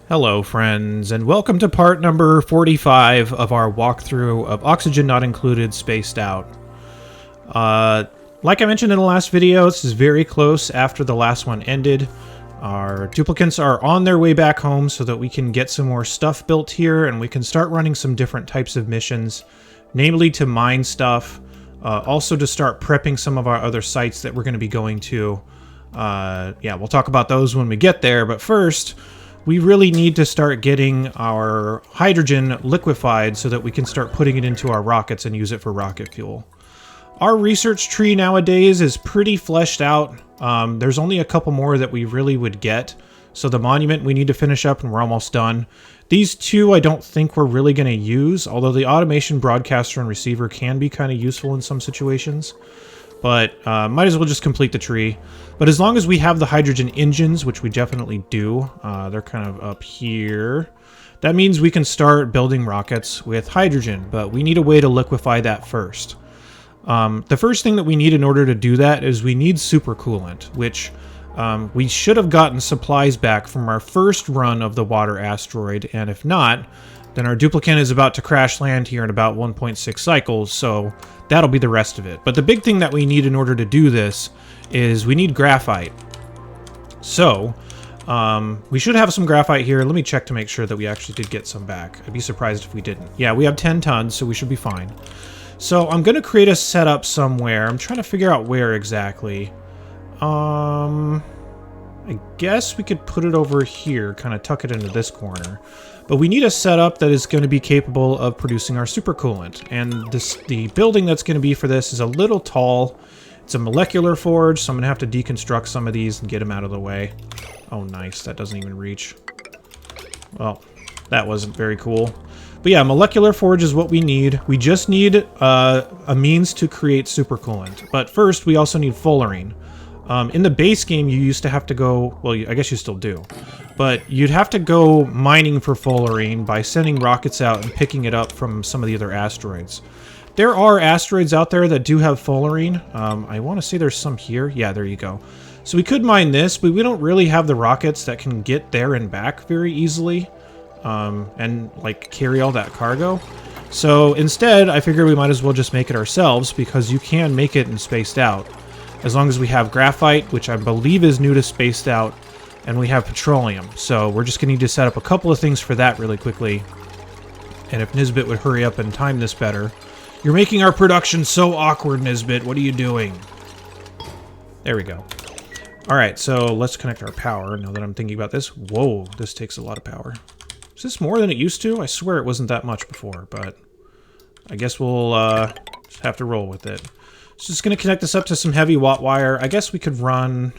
Hello friends, and welcome to part number 45 of our walkthrough of Oxygen Not Included Spaced Out. Like I mentioned in the last video, this is very close after the last one ended. Our duplicants are on their way back home so that we can get some more stuff built here and we can start running some different types of missions, namely to mine stuff, also to start prepping some of our other sites that we're going to be going to. Yeah, we'll talk about those when we get there, but first, we really need to start getting our hydrogen liquefied so that we can start putting it into our rockets and use it for rocket fuel. Our research tree nowadays is pretty fleshed out. There's only a couple more that we really would get. So the monument we need to finish up and we're almost done. These two I don't think we're really going to use, although the automation broadcaster and receiver can be kind of useful in some situations. But might as well just complete the tree. But as long as we have the hydrogen engines, which we definitely do, they're kind of up here, that means we can start building rockets with hydrogen, but we need a way to liquefy that first. The first thing that we need in order to do that is we need super coolant, which we should have gotten supplies back from our first run of the water asteroid, and if not, then our duplicant is about to crash land here in about 1.6 cycles, so that'll be the rest of it. But the big thing that we need in order to do this is we need graphite. So, we should have some graphite here. Let me check to make sure that we actually did get some back. I'd be surprised if we didn't. Yeah, we have 10 tons, so we should be fine. So I'm going to create a setup somewhere. I'm trying to figure out where exactly. I guess we could put it over here, kind of tuck it into this corner. But we need a setup that is going to be capable of producing our supercoolant. And the building that's going to be for this is a little tall. It's a molecular forge, so I'm going to have to deconstruct some of these and get them out of the way. Oh, nice. That doesn't even reach. Well, that wasn't very cool. But yeah, molecular forge is what we need. We just need a means to create supercoolant. But first, we also need fullerene. In the base game, you used to have to go... Well, I guess you still do. But you'd have to go mining for fullerene by sending rockets out and picking it up from some of the other asteroids. There are asteroids out there that do have fullerene. I want to say there's some here. Yeah, there you go. So we could mine this, but we don't really have the rockets that can get there and back very easily. And, like, carry all that cargo. So instead, I figured we might as well just make it ourselves, because you can make it in Spaced Out. As long as we have graphite, which I believe is new to Spaced Out, and we have petroleum. So we're just going to need to set up a couple of things for that really quickly. And if Nisbet would hurry up and time this better. You're making our production so awkward, Nisbet. What are you doing? There we go. Alright, so let's connect our power now that I'm thinking about this. Whoa, this takes a lot of power. Is this more than it used to? I swear it wasn't that much before, but I guess we'll just have to roll with it. So just going to connect this up to some heavy watt wire. I guess we could run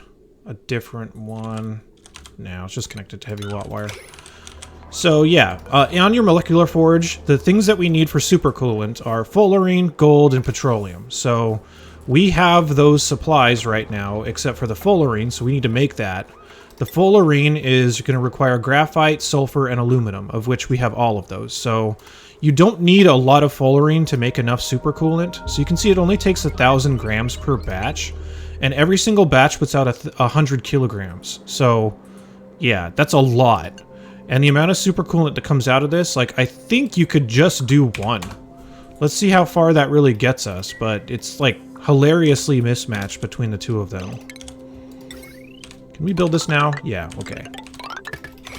a different one. No, it's just connected to heavy watt wire. So yeah, on your molecular forge, the things that we need for supercoolant are fullerene, gold, and petroleum. So we have those supplies right now, except for the fullerene, so we need to make that. The fullerene is going to require graphite, sulfur, and aluminum, of which we have all of those. So you don't need a lot of fullerene to make enough supercoolant. So you can see it only takes 1,000 grams per batch, and every single batch puts out 100 kilograms. So yeah, that's a lot. And the amount of supercoolant that comes out of this, like, I think you could just do one. Let's see how far that really gets us, but it's, like, hilariously mismatched between the two of them. Can we build this now? Yeah, okay.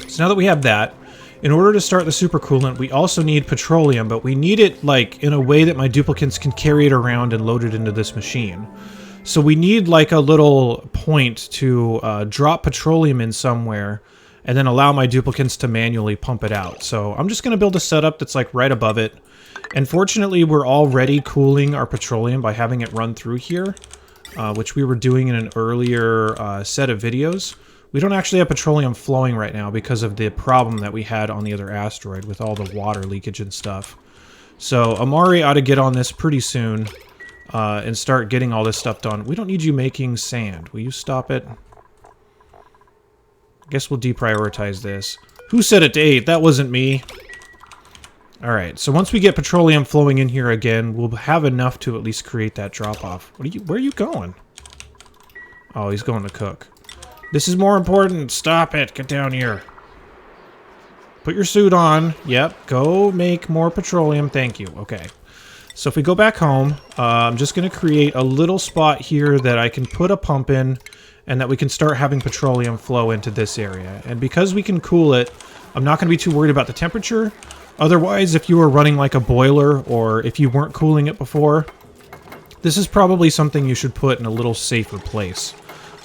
So now that we have that, in order to start the supercoolant, we also need petroleum, but we need it, like, in a way that my duplicants can carry it around and load it into this machine. So we need, like, a little point to drop petroleum in somewhere, and then allow my duplicants to manually pump it out. So I'm just going to build a setup that's, like, right above it. And fortunately, we're already cooling our petroleum by having it run through here, which we were doing in an earlier set of videos. We don't actually have petroleum flowing right now because of the problem that we had on the other asteroid with all the water leakage and stuff. So Amari ought to get on this pretty soon and start getting all this stuff done. We don't need you making sand. Will you stop it? I guess we'll deprioritize this. Who set it to 8? That wasn't me. Alright, so once we get petroleum flowing in here again, we'll have enough to at least create that drop-off. Where are you going? Oh, he's going to cook. This is more important. Stop it. Get down here. Put your suit on. Yep, go make more petroleum. Thank you. Okay. So if we go back home, I'm just going to create a little spot here that I can put a pump in and that we can start having petroleum flow into this area. And because we can cool it, I'm not going to be too worried about the temperature. Otherwise, if you were running like a boiler or if you weren't cooling it before, this is probably something you should put in a little safer place.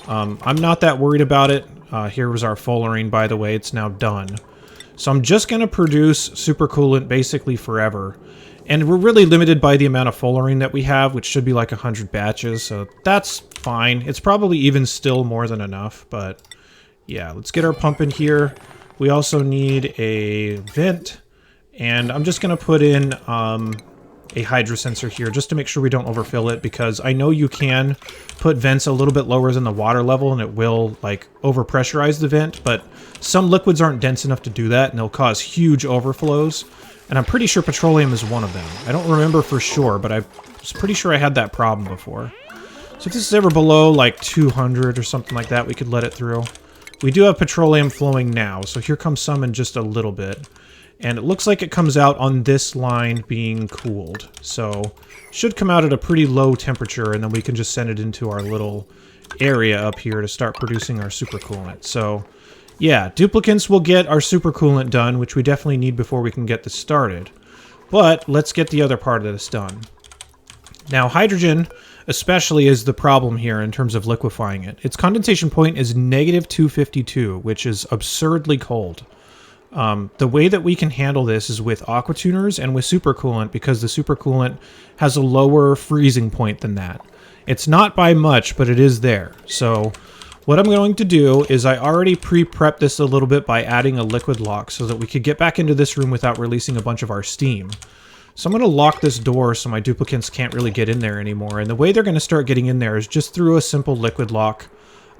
I'm not that worried about it. Here was our fullerene, by the way. It's now done. So I'm just going to produce super coolant basically forever. And we're really limited by the amount of fullerene that we have, which should be like 100 batches. So that's fine. It's probably even still more than enough. But yeah, let's get our pump in here. We also need a vent. And I'm just going to put in a hydro sensor here just to make sure we don't overfill it, because I know you can put vents a little bit lower than the water level and it will like overpressurize the vent, but some liquids aren't dense enough to do that and they'll cause huge overflows. And I'm pretty sure petroleum is one of them. I don't remember for sure, but I was pretty sure I had that problem before. So if this is ever below like 200 or something like that, we could let it through. We do have petroleum flowing now, so here comes some in just a little bit. And it looks like it comes out on this line being cooled. So should come out at a pretty low temperature, and then we can just send it into our little area up here to start producing our supercoolant. So yeah, duplicants will get our supercoolant done, which we definitely need before we can get this started. But let's get the other part of this done. Now hydrogen especially is the problem here in terms of liquefying it. Its condensation point is negative 252, which is absurdly cold. The way that we can handle this is with Aquatuners and with supercoolant, because the supercoolant has a lower freezing point than that. It's not by much, but it is there. So what I'm going to do is I already pre-prepped this a little bit by adding a liquid lock so that we could get back into this room without releasing a bunch of our steam. So I'm going to lock this door so my duplicants can't really get in there anymore. And the way they're going to start getting in there is just through a simple liquid lock.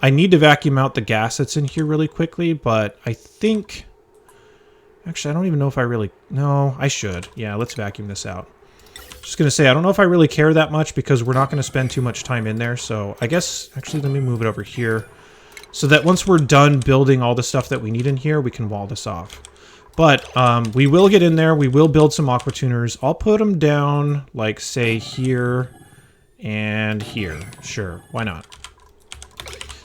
I need to vacuum out the gas that's in here really quickly, but I think... Actually, I don't even know if I really... No, I should. Yeah, let's vacuum this out. Just going to say, I don't know if I really care that much because we're not going to spend too much time in there. So I guess... Actually, let me move it over here so that once we're done building all the stuff that we need in here, we can wall this off. But we will get in there. We will build some Aquatuners. I'll put them down, like, say, here and here. Sure, why not?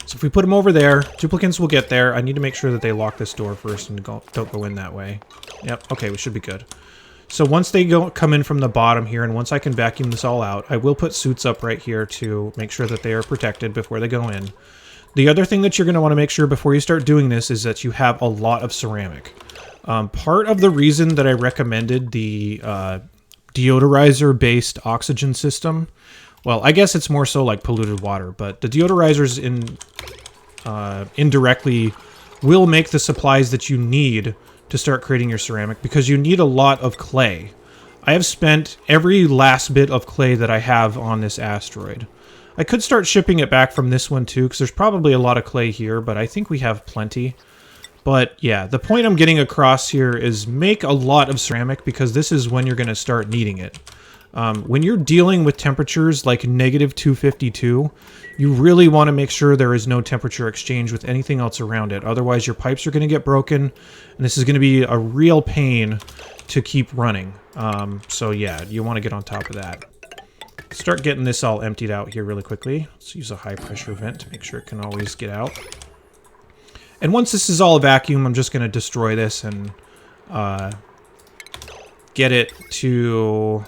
So if we put them over there, duplicants will get there. I need to make sure that they lock this door first and don't go in that way. Yep, okay, we should be good. So once they come in from the bottom here, and once I can vacuum this all out, I will put suits up right here to make sure that they are protected before they go in. The other thing that you're going to want to make sure before you start doing this is that you have a lot of ceramic. Part of the reason that I recommended the deodorizer-based oxygen system, well, I guess it's more so like polluted water, but the deodorizers indirectly will make the supplies that you need to start creating your ceramic, because you need a lot of clay. I have spent every last bit of clay that I have on this asteroid. I could start shipping it back from this one too, because there's probably a lot of clay here, but I think we have plenty. But yeah, the point I'm getting across here is make a lot of ceramic, because this is when you're going to start needing it. When you're dealing with temperatures like negative 252, you really want to make sure there is no temperature exchange with anything else around it. Otherwise, your pipes are going to get broken, and this is going to be a real pain to keep running. So yeah, you want to get on top of that. Start getting this all emptied out here really quickly. Let's use a high pressure vent to make sure it can always get out. And once this is all a vacuum, I'm just going to destroy this and get it to...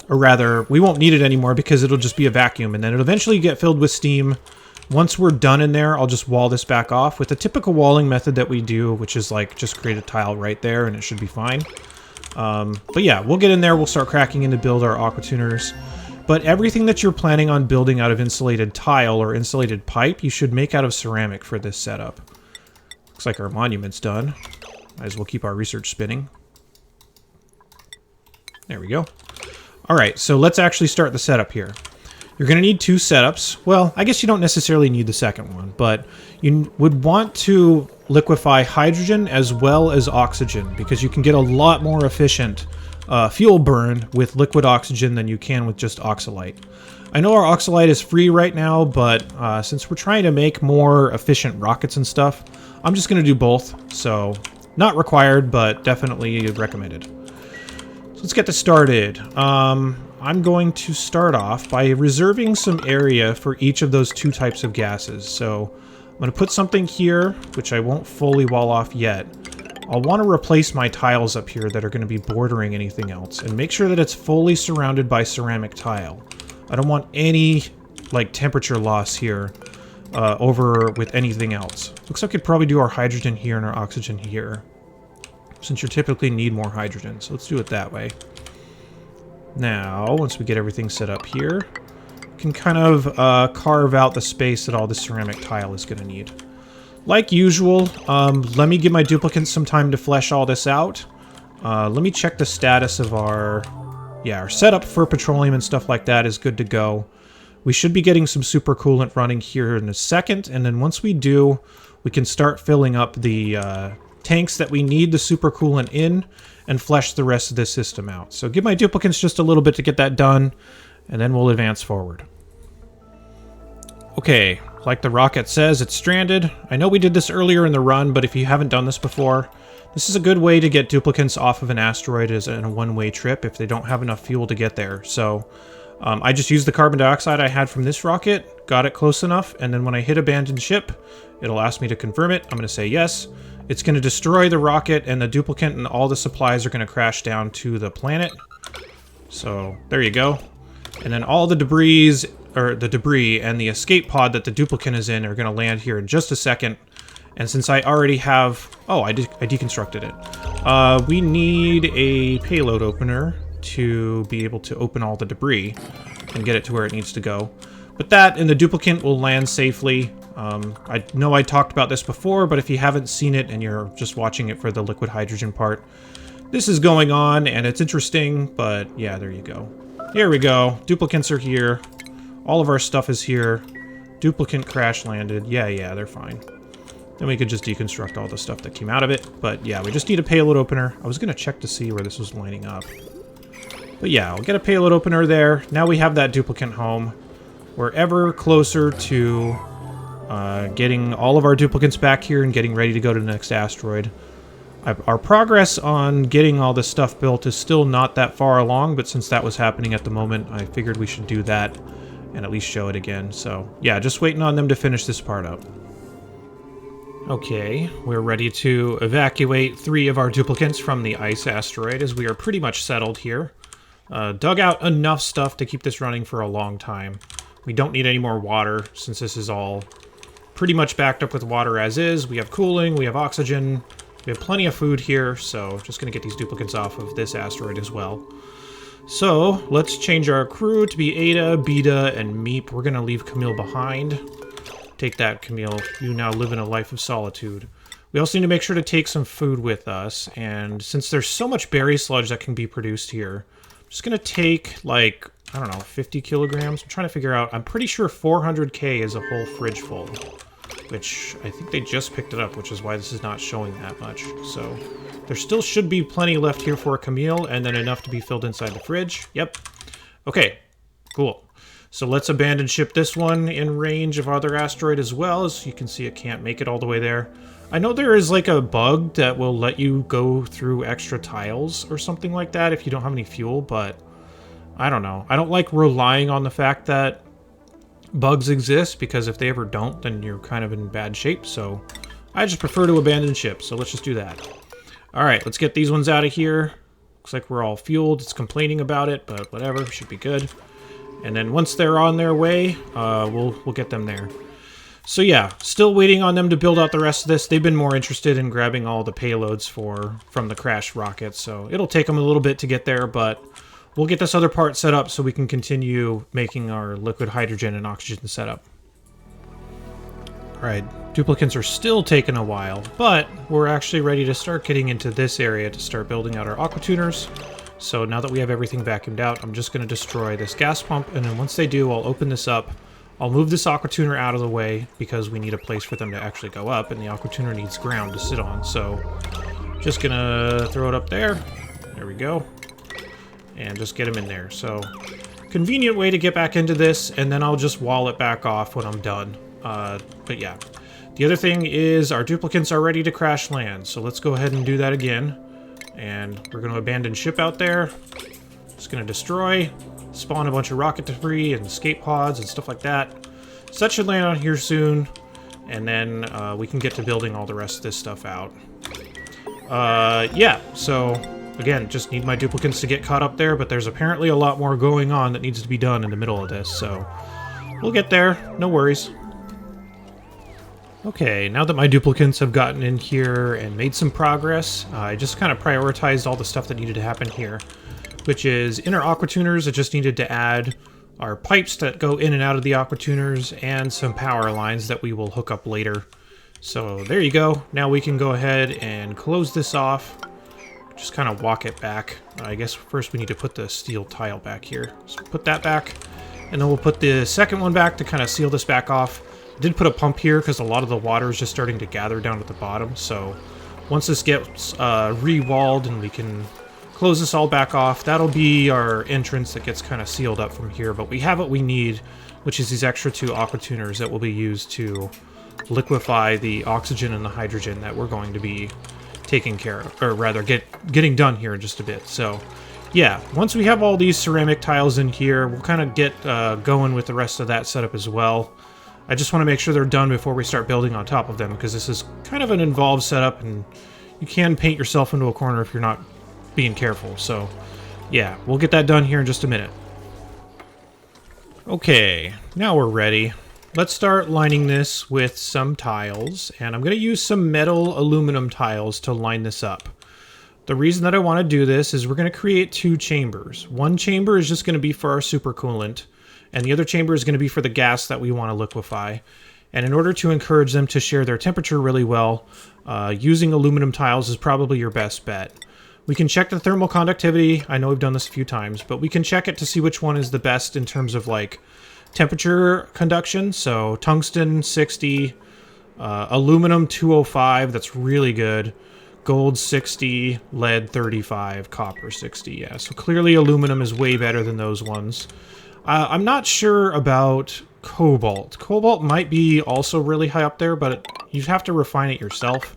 Or rather, we won't need it anymore because it'll just be a vacuum, and then it'll eventually get filled with steam. Once we're done in there, I'll just wall this back off with the typical walling method that we do, which is like just create a tile right there and it should be fine. But yeah, we'll get in there, we'll start cracking in to build our Aquatuners. But everything that you're planning on building out of insulated tile or insulated pipe, you should make out of ceramic for this setup. Looks like our monument's done. Might as well keep our research spinning. There we go. Alright, so let's actually start the setup here. You're going to need two setups. Well, I guess you don't necessarily need the second one, but you would want to liquefy hydrogen as well as oxygen, because you can get a lot more efficient fuel burn with liquid oxygen than you can with just oxalite. I know our oxalite is free right now, but since we're trying to make more efficient rockets and stuff, I'm just going to do both. So Not required, but definitely recommended. So let's get this started. I'm going to start off by reserving some area for each of those two types of gases. So I'm going to put something here, which I won't fully wall off yet. I'll want to replace my tiles up here that are going to be bordering anything else, and make sure that it's fully surrounded by ceramic tile. I don't want any, like, temperature loss here over with anything else. Looks like we could probably do our hydrogen here and our oxygen here, since you typically need more hydrogen, so let's do it that way. Now, once we get everything set up here, we can kind of carve out the space that all the ceramic tile is going to need. Like usual, let me give my duplicants some time to flesh all this out. Let me check the status of our setup for petroleum and stuff like that is good to go. We should be getting some super coolant running here in a second, and then once we do, we can start filling up the tanks that we need the super coolant in and flesh the rest of this system out. So give my duplicants just a little bit to get that done, and then we'll advance forward. Okay, like the rocket says, it's stranded. I know we did this earlier in the run, but if you haven't done this before, this is a good way to get duplicants off of an asteroid as in a one-way trip if they don't have enough fuel to get there. So I just used the carbon dioxide I had from this rocket, got it close enough, and then when I hit abandoned ship, it'll ask me to confirm it. I'm going to say yes. It's going to destroy the rocket, and the duplicant and all the supplies are going to crash down to the planet. So there you go. And then all the debris and the escape pod that the duplicant is in are going to land here in just a second. And since I already have... Oh, I deconstructed it. We need a payload opener to be able to open all the debris and get it to where it needs to go. But that and the duplicant will land safely. I know I talked about this before, but if you haven't seen it and you're just watching it for the liquid hydrogen part, this is going on and it's interesting, but yeah, there you go. Here we go. Duplicants are here. All of our stuff is here. Duplicant crash landed. Yeah, they're fine. Then we could just deconstruct all the stuff that came out of it. But yeah, we just need a payload opener. I was going to check to see where this was lining up. But yeah, I'll get a payload opener there. Now we have that duplicant home. We're ever closer to getting all of our duplicants back here and getting ready to go to the next asteroid. Our progress on getting all this stuff built is still not that far along, but since that was happening at the moment, I figured we should do that and at least show it again. So yeah, just waiting on them to finish this part up. Okay, we're ready to evacuate 3 of our duplicants from the ice asteroid as we are pretty much settled here. Dug out enough stuff to keep this running for a long time. We don't need any more water since this is all pretty much backed up with water as is. We have cooling, we have oxygen, we have plenty of food here, so just going to get these duplicants off of this asteroid as well. So, let's change our crew to be Ada, Beta, and Meep. We're going to leave Camille behind. Take that, Camille. You now live in a life of solitude. We also need to make sure to take some food with us, and since there's so much berry sludge that can be produced here, I'm just going to take, like, I don't know, 50 kilograms? I'm trying to figure out. I'm pretty sure 400k is a whole fridge full, which I think they just picked it up, which is why this is not showing that much. So there still should be plenty left here for Camille, and then enough to be filled inside the fridge. Yep. Okay, cool. So let's abandon ship this one in range of other asteroid as well. As you can see, it can't make it all the way there. I know there is like a bug that will let you go through extra tiles or something like that if you don't have any fuel, but I don't know. I don't like relying on the fact that bugs exist, because if they ever don't, then you're kind of in bad shape. So I just prefer to abandon ship, so let's just do that. Alright, let's get these ones out of here. Looks like we're all fueled. It's complaining about it, but whatever, should be good. And then once they're on their way, we'll get them there. So yeah, still waiting on them to build out the rest of this. They've been more interested in grabbing all the payloads from the crashed rocket, so it'll take them a little bit to get there, but we'll get this other part set up so we can continue making our liquid hydrogen and oxygen setup. Alright, duplicants are still taking a while, but we're actually ready to start getting into this area to start building out our Aquatuners. So now that we have everything vacuumed out, I'm just going to destroy this gas pump, and then once they do, I'll open this up. I'll move this Aquatuner out of the way because we need a place for them to actually go up, and the Aquatuner needs ground to sit on. So just going to throw it up there. There we go. And just get them in there. So convenient way to get back into this, and then I'll just wall it back off when I'm done. But yeah, The other thing is our duplicants are ready to crash land, so let's go ahead and do that again. And we're going to abandon ship out there. Just going to destroy, spawn a bunch of rocket debris and escape pods and stuff like that. So that should land on here soon, and then we can get to building all the rest of this stuff out. Yeah, so again, just need my duplicants to get caught up there, but there's apparently a lot more going on that needs to be done in the middle of this, so we'll get there, no worries. Okay, now that my duplicants have gotten in here and made some progress, I just kind of prioritized all the stuff that needed to happen here, which is in our Aquatuners, I just needed to add our pipes that go in and out of the Aquatuners and some power lines that we will hook up later. So there you go. Now we can go ahead and close this off. Just kind of walk it back. I guess first we need to put the steel tile back here. So put that back, and then we'll put the second one back to kind of seal this back off. I did put a pump here because a lot of the water is just starting to gather down at the bottom. So once this gets re-walled and we can close this all back off, that'll be our entrance that gets kind of sealed up from here. But we have what we need, which is these extra 2 Aquatuners that will be used to liquefy the oxygen and the hydrogen that we're going to be taking care of, or rather getting done here in just a bit. So yeah, once we have all these ceramic tiles in here, we'll kind of get going with the rest of that setup as well. I just want to make sure they're done before we start building on top of them, because this is kind of an involved setup and you can paint yourself into a corner if you're not being careful. So yeah, we'll get that done here in just a minute. Okay, now we're ready. Let's start lining this with some tiles, and I'm going to use some metal aluminum tiles to line this up. The reason that I want to do this is we're going to create 2 chambers. One chamber is just going to be for our super coolant, and the other chamber is going to be for the gas that we want to liquefy. And in order to encourage them to share their temperature really well, using aluminum tiles is probably your best bet. We can check the thermal conductivity. I know we've done this a few times, but we can check it to see which one is the best in terms of like temperature conduction. So tungsten 60, aluminum 205, that's really good. Gold 60, lead 35, copper 60. Yeah, so clearly aluminum is way better than those ones. I'm not sure about cobalt. Cobalt might be also really high up there, but you'd have to refine it yourself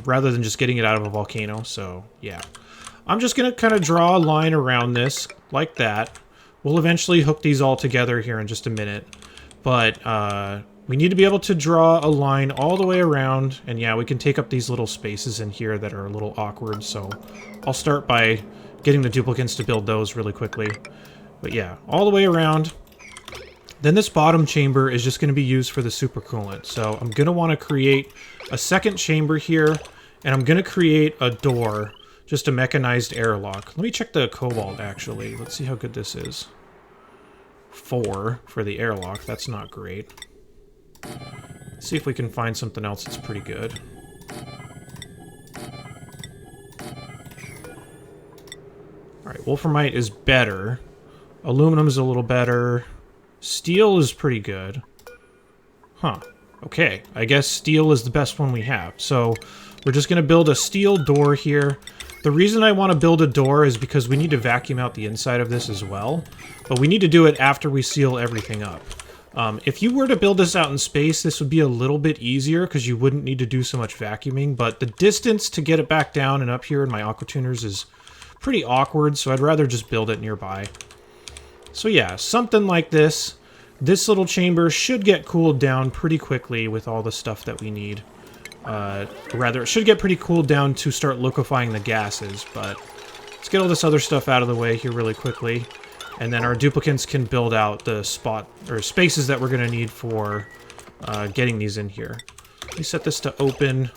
rather than just getting it out of a volcano. So yeah, I'm just going to kind of draw a line around this like that. We'll eventually hook these all together here in just a minute, but we need to be able to draw a line all the way around, and yeah, we can take up these little spaces in here that are a little awkward, so I'll start by getting the duplicants to build those really quickly. But yeah, all the way around. Then this bottom chamber is just going to be used for the super coolant, so I'm going to want to create a second chamber here, and I'm going to create a door, just a mechanized airlock. Let me check the cobalt, actually. Let's see how good this is. 4 for the airlock. That's not great. Let's see if we can find something else that's pretty good. Alright, wolframite is better. Aluminum is a little better. Steel is pretty good. Huh. Okay, I guess steel is the best one we have. So we're just going to build a steel door here. The reason I want to build a door is because we need to vacuum out the inside of this as well. But we need to do it after we seal everything up. If you were to build this out in space, this would be a little bit easier because you wouldn't need to do so much vacuuming. But the distance to get it back down and up here in my Aquatuners is pretty awkward, so I'd rather just build it nearby. So yeah, something like this. This little chamber should get cooled down pretty quickly with all the stuff that we need. Rather, it should get pretty cooled down to start liquefying the gases, but let's get all this other stuff out of the way here really quickly. And then our duplicants can build out the spot or spaces that we're going to need for getting these in here. Let me set this to open,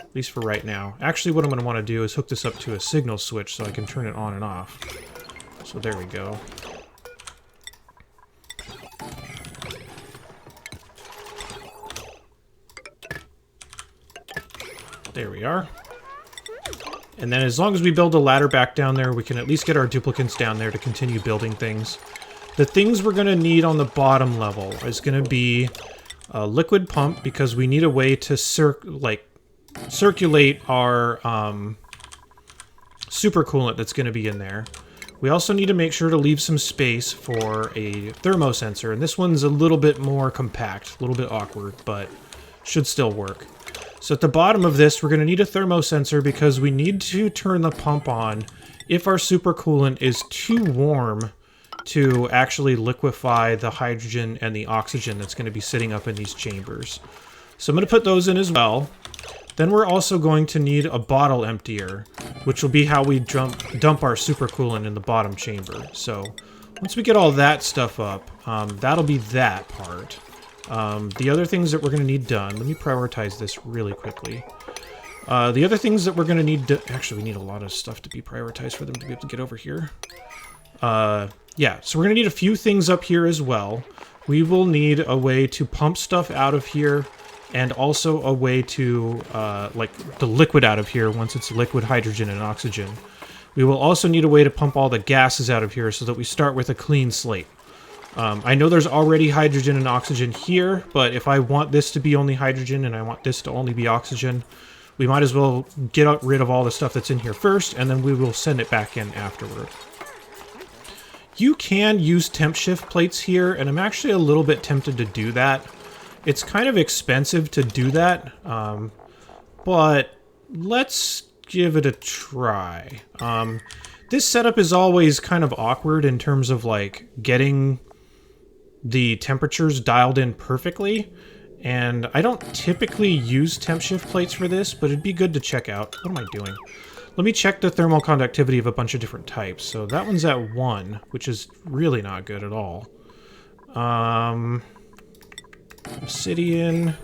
at least for right now. Actually, what I'm going to want to do is hook this up to a signal switch so I can turn it on and off. So there we go. There we are. And then as long as we build a ladder back down there, we can at least get our duplicants down there to continue building things. The things we're going to need on the bottom level is going to be a liquid pump, because we need a way to circulate our super coolant that's going to be in there. We also need to make sure to leave some space for a thermosensor, and this one's a little bit more compact, a little bit awkward, but should still work. So at the bottom of this, we're going to need a thermosensor because we need to turn the pump on if our supercoolant is too warm to actually liquefy the hydrogen and the oxygen that's going to be sitting up in these chambers. So I'm going to put those in as well. Then we're also going to need a bottle emptier, which will be how we dump our supercoolant in the bottom chamber. So once we get all that stuff up, that'll be that part. The other things that we're going to need done, let me prioritize this really quickly. The other things that we're going to need to... Actually, we need a lot of stuff to be prioritized for them to be able to get over here. Yeah, so we're going to need a few things up here as well. We will need a way to pump stuff out of here, and also a way to, like, the liquid out of here once it's liquid hydrogen and oxygen. We will also need a way to pump all the gases out of here so that we start with a clean slate. I know there's already hydrogen and oxygen here, but if I want this to be only hydrogen and I want this to only be oxygen, we might as well get rid of all the stuff that's in here first, and then we will send it back in afterward. You can use temp shift plates here, and I'm actually a little bit tempted to do that. It's kind of expensive to do that, but let's give it a try. This setup is always kind of awkward in terms of like getting the temperatures dialed in perfectly, and I don't typically use temp shift plates for this, but it'd be good to check out. What am I doing? Let me check the thermal conductivity of a bunch of different types. So that one's at 1, which is really not good at all. Obsidian.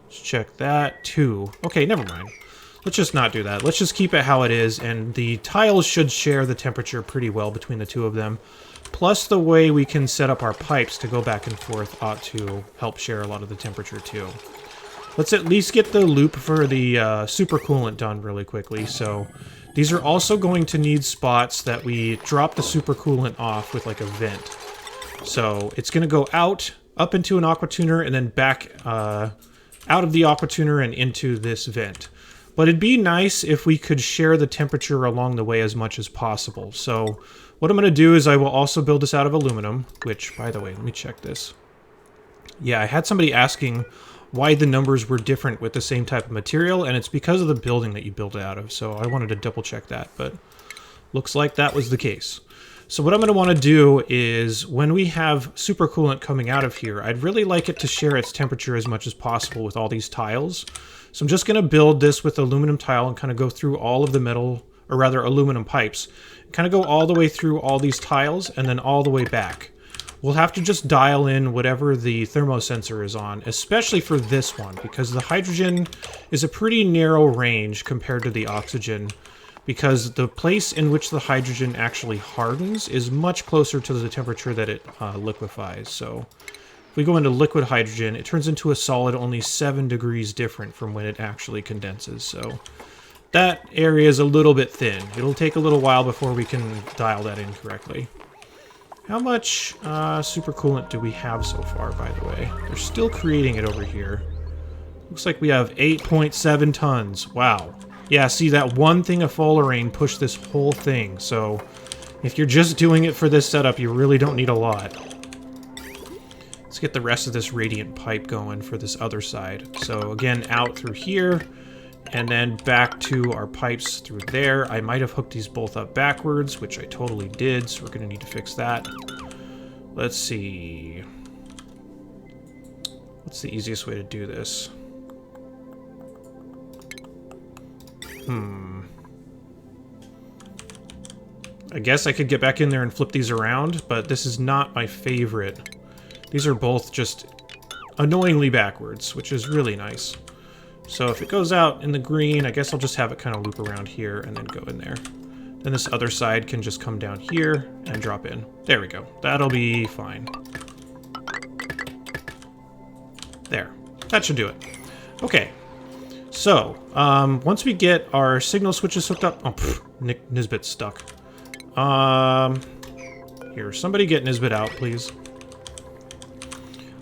Let's check that. 2. Okay, never mind. Let's just not do that. Let's just keep it how it is, and the tiles should share the temperature pretty well between the two of them. Plus the way we can set up our pipes to go back and forth ought to help share a lot of the temperature too. Let's at least get the loop for the supercoolant done really quickly. So these are also going to need spots that we drop the supercoolant off with like a vent. So it's going to go out, up into an Aquatuner, and then back out of the Aquatuner and into this vent. But it'd be nice if we could share the temperature along the way as much as possible. So what I'm going to do is I will also build this out of aluminum, which, by the way, let me check this. Yeah, I had somebody asking why the numbers were different with the same type of material, and it's because of the building that you built it out of, so I wanted to double check that, but looks like that was the case. So what I'm going to want to do is, when we have supercoolant coming out of here, I'd really like it to share its temperature as much as possible with all these tiles. So I'm just going to build this with aluminum tile and kind of go through all of the metal, or rather aluminum pipes, kind of go all the way through all these tiles and then all the way back. We'll have to just dial in whatever the thermosensor is on, especially for this one, because the hydrogen is a pretty narrow range compared to the oxygen, because the place in which the hydrogen actually hardens is much closer to the temperature that it liquefies. So if we go into liquid hydrogen, it turns into a solid only 7 degrees different from when it actually condenses. So that area is a little bit thin. It'll take a little while before we can dial that in correctly. How much supercoolant do we have so far, by the way? They're still creating it over here. Looks like we have 8.7 tons. Wow. Yeah, see, that one thing of fullerene pushed this whole thing, so if you're just doing it for this setup, you really don't need a lot. Let's get the rest of this radiant pipe going for this other side. So again, out through here, and then back to our pipes through there. I might have hooked these both up backwards, which I totally did, so we're going to need to fix that. Let's see. What's the easiest way to do this? I guess I could get back in there and flip these around, but this is not my favorite. These are both just annoyingly backwards, which is really nice. So if it goes out in the green, I guess I'll just have it kind of loop around here and then go in there. Then this other side can just come down here and drop in. There we go. That'll be fine. There. That should do it. Okay. So, once we get our signal switches hooked up... Oh, pff, Nisbet's stuck. Here, somebody get Nisbet out, please.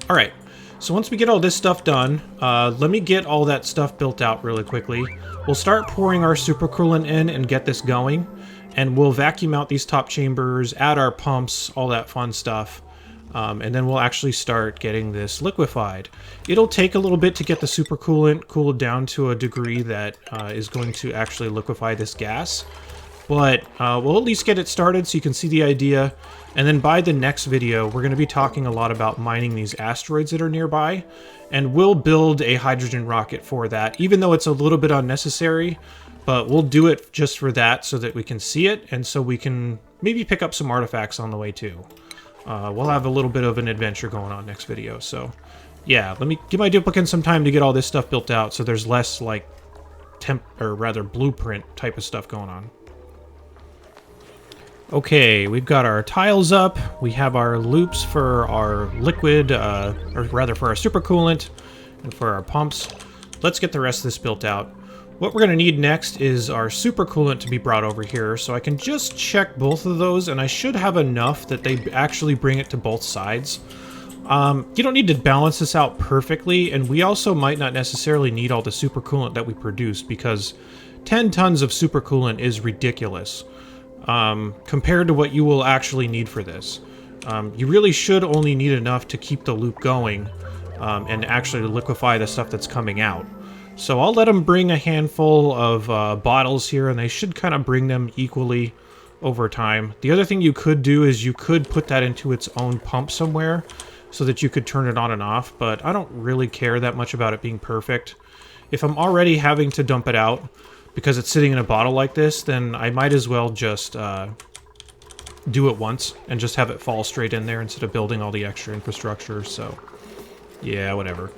Alright. So once we get all this stuff done, let me get all that stuff built out really quickly. We'll start pouring our supercoolant in and get this going. and we'll vacuum out these top chambers, add our pumps, all that fun stuff. And then we'll actually start getting this liquefied. It'll take a little bit to get the supercoolant cooled down to a degree that is going to actually liquefy this gas. But we'll at least get it started so you can see the idea. And then by the next video, we're going to be talking a lot about mining these asteroids that are nearby. And we'll build a hydrogen rocket for that, even though it's a little bit unnecessary. But we'll do it just for that so that we can see it, and so we can maybe pick up some artifacts on the way too. We'll have a little bit of an adventure going on next video, so yeah, let me give my duplicants some time to get all this stuff built out so there's less like blueprint type of stuff going on. Okay, we've got our tiles up, we have our loops for our liquid, or rather for our supercoolant, and for our pumps. Let's get the rest of this built out. What we're going to need next is our supercoolant to be brought over here, so I can just check both of those, and I should have enough that they actually bring it to both sides. You don't need to balance this out perfectly, and we also might not necessarily need all the supercoolant that we produce, because 10 tons of supercoolant is ridiculous compared to what you will actually need for this. You really should only need enough to keep the loop going and actually liquefy the stuff that's coming out. So I'll let them bring a handful of bottles here, and they should kind of bring them equally over time. The other thing you could do is you could put that into its own pump somewhere so that you could turn it on and off, but I don't really care that much about it being perfect. If I'm already having to dump it out because it's sitting in a bottle like this, then I might as well just do it once and just have it fall straight in there instead of building all the extra infrastructure, so yeah, whatever.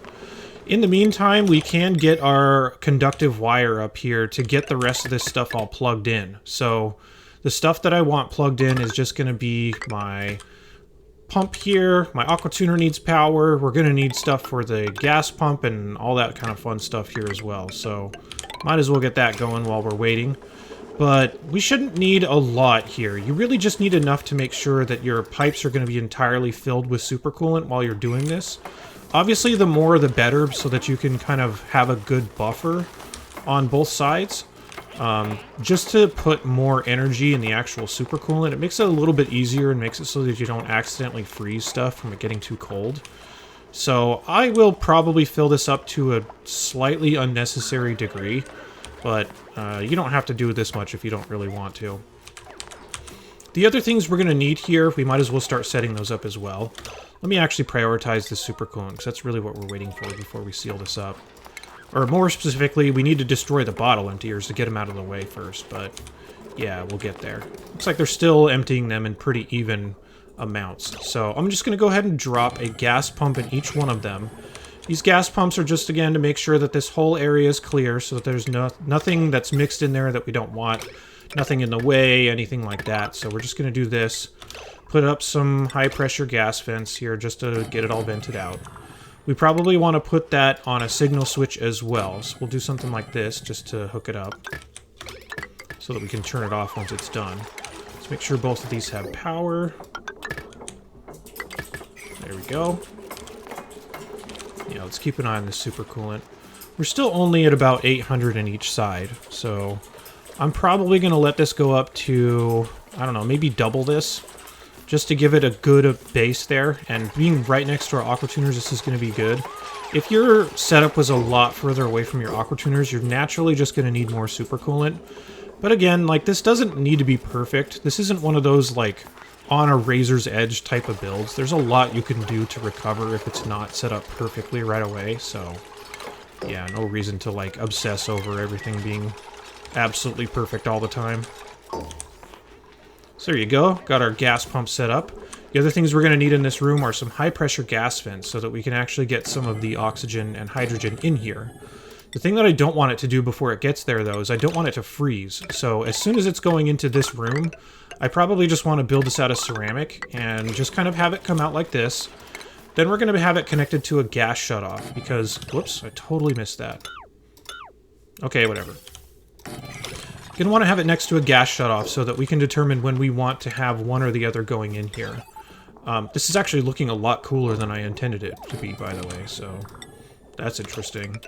In the meantime, we can get our conductive wire up here to get the rest of this stuff all plugged in. So the stuff that I want plugged in is just going to be my pump here. My Aquatuner needs power. We're going to need stuff for the gas pump and all that kind of fun stuff here as well. So might as well get that going while we're waiting. But we shouldn't need a lot here. You really just need enough to make sure that your pipes are going to be entirely filled with supercoolant while you're doing this. Obviously, the more the better, so that you can kind of have a good buffer on both sides. Just to put more energy in the actual supercoolant, it makes it a little bit easier and makes it so that you don't accidentally freeze stuff from it getting too cold. So I will probably fill this up to a slightly unnecessary degree, but you don't have to do this much if you don't really want to. The other things we're going to need here, we might as well start setting those up as well. Let me actually prioritize this supercoolant, because that's really what we're waiting for before we seal this up. Or more specifically, we need to destroy the bottle emptiers to get them out of the way first, but yeah, we'll get there. Looks like they're still emptying them in pretty even amounts. So I'm just going to go ahead and drop a gas pump in each one of them. These gas pumps are just, again, to make sure that this whole area is clear, so that there's nothing that's mixed in there that we don't want. Nothing in the way, anything like that. So we're just going to do this. Put up some high-pressure gas vents here just to get it all vented out. We probably want to put that on a signal switch as well. So we'll do something like this just to hook it up so that we can turn it off once it's done. Let's make sure both of these have power. There we go. Yeah, let's keep an eye on this supercoolant. We're still only at about 800 in each side, so I'm probably going to let this go up to, I don't know, maybe double this, just to give it a good base there. And being right next to our Aquatuners, this is going to be good. If your setup was a lot further away from your Aquatuners, you're naturally just going to need more supercoolant. But again, like, this doesn't need to be perfect. This isn't one of those, like, on a razor's edge type of builds. There's a lot you can do to recover if it's not set up perfectly right away, so yeah, no reason to, like, obsess over everything being absolutely perfect all the time. So there you go, got our gas pump set up. The other things we're going to need in this room are some high-pressure gas vents so that we can actually get some of the oxygen and hydrogen in here. The thing that I don't want it to do before it gets there, though, is I don't want it to freeze. So as soon as it's going into this room, I probably just want to build this out of ceramic and just kind of have it come out like this. Then we're going to have it connected to a gas shutoff because, whoops, I totally missed that. Okay, whatever. You're going to want to have it next to a gas shutoff so that we can determine when we want to have one or the other going in here. This is actually looking a lot cooler than I intended it to be, by the way, so that's interesting.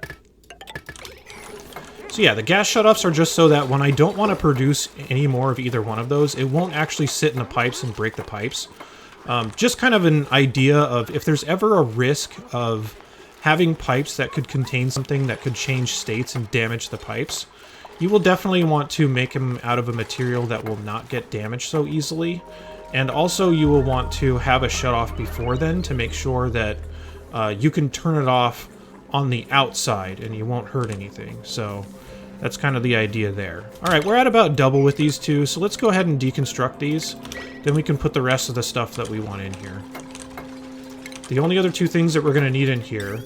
So yeah, the gas shutoffs are just so that when I don't want to produce any more of either one of those, it won't actually sit in the pipes and break the pipes. Just kind of an idea of if there's ever a risk of having pipes that could contain something that could change states and damage the pipes, you will definitely want to make them out of a material that will not get damaged so easily. And also you will want to have a shutoff before then to make sure that you can turn it off on the outside and you won't hurt anything. So that's kind of the idea there. All right, we're at about double with these two, so let's go ahead and deconstruct these. Then we can put the rest of the stuff that we want in here. The only other two things that we're going to need in here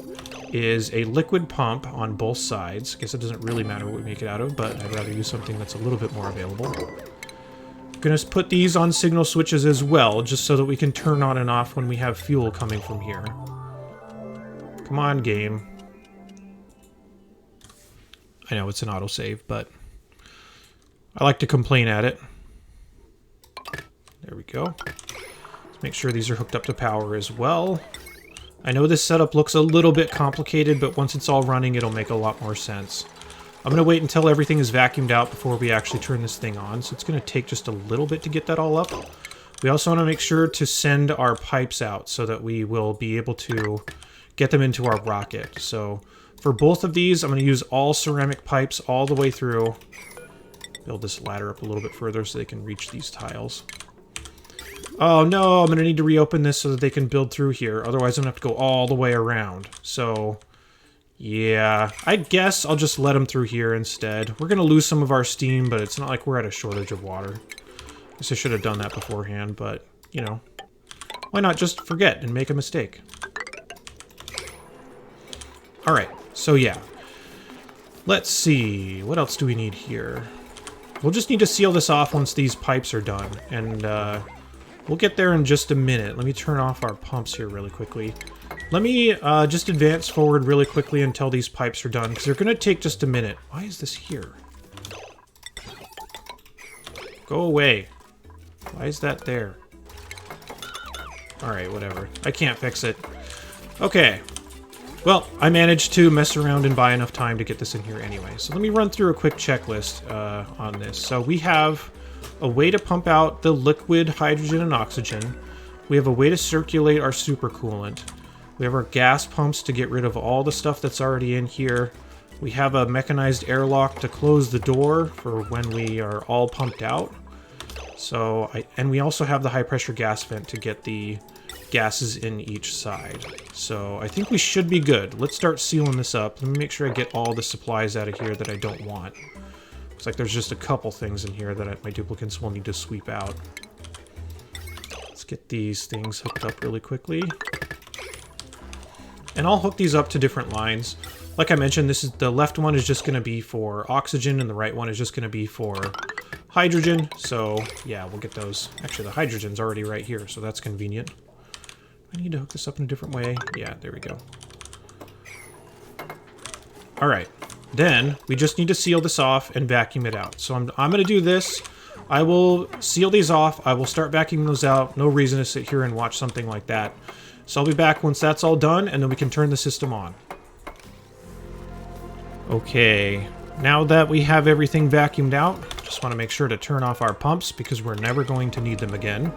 is a liquid pump on both sides. I guess it doesn't really matter what we make it out of, but I'd rather use something that's a little bit more available. I'm going to put these on signal switches as well, just so that we can turn on and off when we have fuel coming from here. Come on, game. I know it's an autosave, but I like to complain at it. There we go. Let's make sure these are hooked up to power as well. I know this setup looks a little bit complicated, but once it's all running, it'll make a lot more sense. I'm going to wait until everything is vacuumed out before we actually turn this thing on, so it's going to take just a little bit to get that all up. We also want to make sure to send our pipes out so that we will be able to get them into our rocket. So for both of these, I'm going to use all ceramic pipes all the way through. Build this ladder up a little bit further so they can reach these tiles. Oh no, I'm going to need to reopen this so that they can build through here. Otherwise, I'm going to have to go all the way around. So, yeah, I guess I'll just let them through here instead. We're going to lose some of our steam, but it's not like we're at a shortage of water. I guess I should have done that beforehand, but, you know, why not just forget and make a mistake? Alright, so yeah. Let's see, what else do we need here? We'll just need to seal this off once these pipes are done, and we'll get there in just a minute. Let me turn off our pumps here really quickly. Let me just advance forward really quickly until these pipes are done, because they're going to take just a minute. Why is this here? Go away. Why is that there? Alright, whatever. I can't fix it. Okay. Well, I managed to mess around and buy enough time to get this in here anyway. So let me run through a quick checklist on this. So we have a way to pump out the liquid hydrogen and oxygen. We have a way to circulate our supercoolant. We have our gas pumps to get rid of all the stuff that's already in here. We have a mechanized airlock to close the door for when we are all pumped out. And we also have the high pressure gas vent to get the gases in each side. So I think we should be good. Let's start sealing this up. Let me make sure I get all the supplies out of here that I don't want. Looks like there's just a couple things in here that my duplicants will need to sweep out. Let's get these things hooked up really quickly. And I'll hook these up to different lines. Like I mentioned, the left one is just going to be for oxygen, and the right one is just going to be for hydrogen. So yeah, we'll get those. Actually, the hydrogen's already right here, so that's convenient. I need to hook this up in a different way. Yeah, there we go. All right. Then we just need to seal this off and vacuum it out. So I'm going to do this. I will seal these off. I will start vacuuming those out. No reason to sit here and watch something like that. So I'll be back once that's all done, and then we can turn the system on. Okay. Now that we have everything vacuumed out, just want to make sure to turn off our pumps because we're never going to need them again.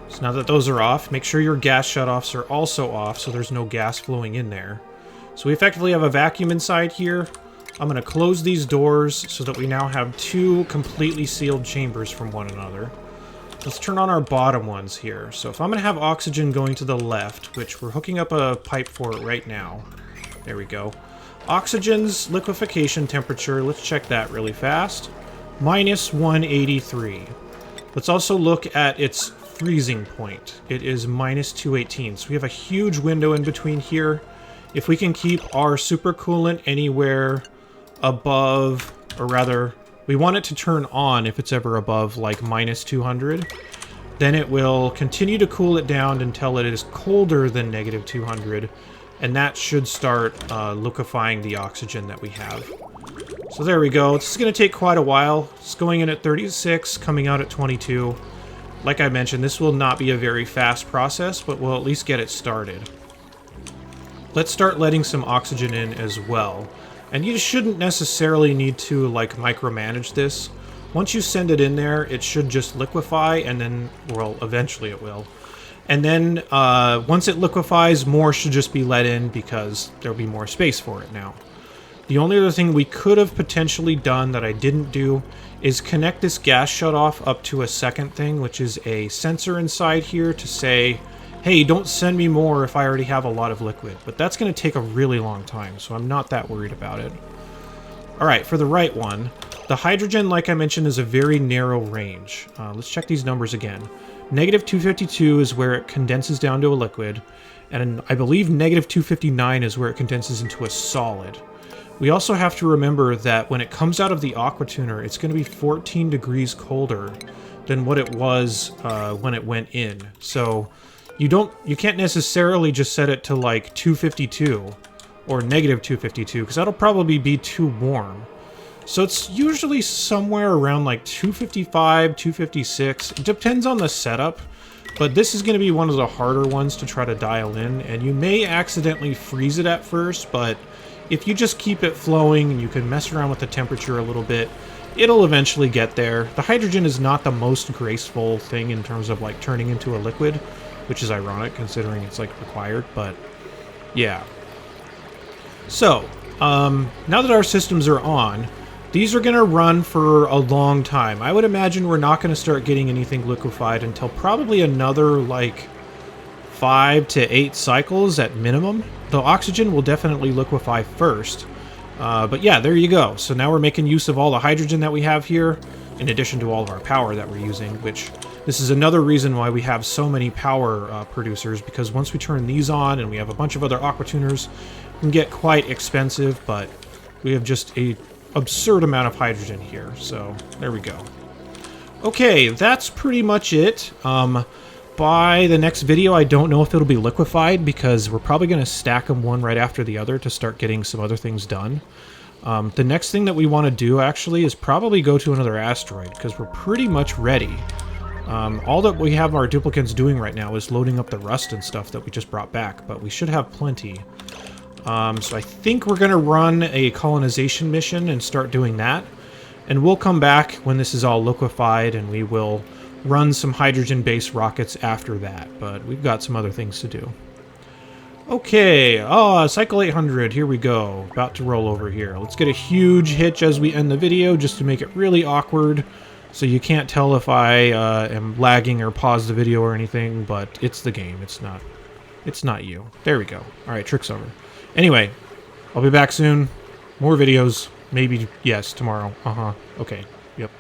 So now that those are off, make sure your gas shutoffs are also off so there's no gas flowing in there. So we effectively have a vacuum inside here. I'm going to close these doors so that we now have two completely sealed chambers from one another. Let's turn on our bottom ones here. So if I'm going to have oxygen going to the left, which we're hooking up a pipe for it right now. There we go. Oxygen's liquefaction temperature, let's check that really fast. Minus 183. Let's also look at its freezing point. It is minus 218. So we have a huge window in between here. If we can keep our supercoolant anywhere above, or rather, we want it to turn on if it's ever above like minus 200. Then it will continue to cool it down until it is colder than negative 200. And that should start liquefying the oxygen that we have. So there we go. This is going to take quite a while. It's going in at 36, coming out at 22. Like I mentioned, this will not be a very fast process, but we'll at least get it started. Let's start letting some oxygen in as well. And you shouldn't necessarily need to, like, micromanage this. Once you send it in there, it should just liquefy, and then, well, eventually it will. And then, once it liquefies, more should just be let in because there'll be more space for it now. The only other thing we could have potentially done that I didn't do is connect this gas shutoff up to a second thing, which is a sensor inside here to say, hey, don't send me more if I already have a lot of liquid. But that's going to take a really long time, so I'm not that worried about it. Alright, for the right one, the hydrogen, like I mentioned, is a very narrow range. Let's check these numbers again. Negative 252 is where it condenses down to a liquid, and I believe negative 259 is where it condenses into a solid. We also have to remember that when it comes out of the Aquatuner, it's going to be 14 degrees colder than what it was when it went in. So you can't necessarily just set it to like 252 or negative 252 because that'll probably be too warm. So it's usually somewhere around like 255, 256. It depends on the setup, but this is going to be one of the harder ones to try to dial in, and you may accidentally freeze it at first, but if you just keep it flowing and you can mess around with the temperature a little bit, it'll eventually get there. The hydrogen is not the most graceful thing in terms of like turning into a liquid, which is ironic considering it's like required, but yeah. So, now that our systems are on, these are going to run for a long time. I would imagine we're not going to start getting anything liquefied until probably another like 5 to 8 cycles at minimum. The oxygen will definitely liquefy first. But yeah, there you go. So now we're making use of all the hydrogen that we have here, in addition to all of our power that we're using, which this is another reason why we have so many power producers, because once we turn these on and we have a bunch of other Aquatuners, it can get quite expensive, but we have just a absurd amount of hydrogen here. So there we go. Okay, that's pretty much it. By the next video, I don't know if it'll be liquefied because we're probably going to stack them one right after the other to start getting some other things done. The next thing that we want to do, actually, is probably go to another asteroid because we're pretty much ready. All that we have our duplicants doing right now is loading up the rust and stuff that we just brought back, but we should have plenty. So I think we're going to run a colonization mission and start doing that. And we'll come back when this is all liquefied and we will run some hydrogen-based rockets after that, but we've got some other things to do. Okay, Cycle 800, here we go. About to roll over here. Let's get a huge hitch as we end the video, just to make it really awkward, so you can't tell if I am lagging or pause the video or anything, but it's the game, it's not you. There we go. Alright, trick's over. Anyway, I'll be back soon. More videos. Maybe, yes, tomorrow. Okay, yep.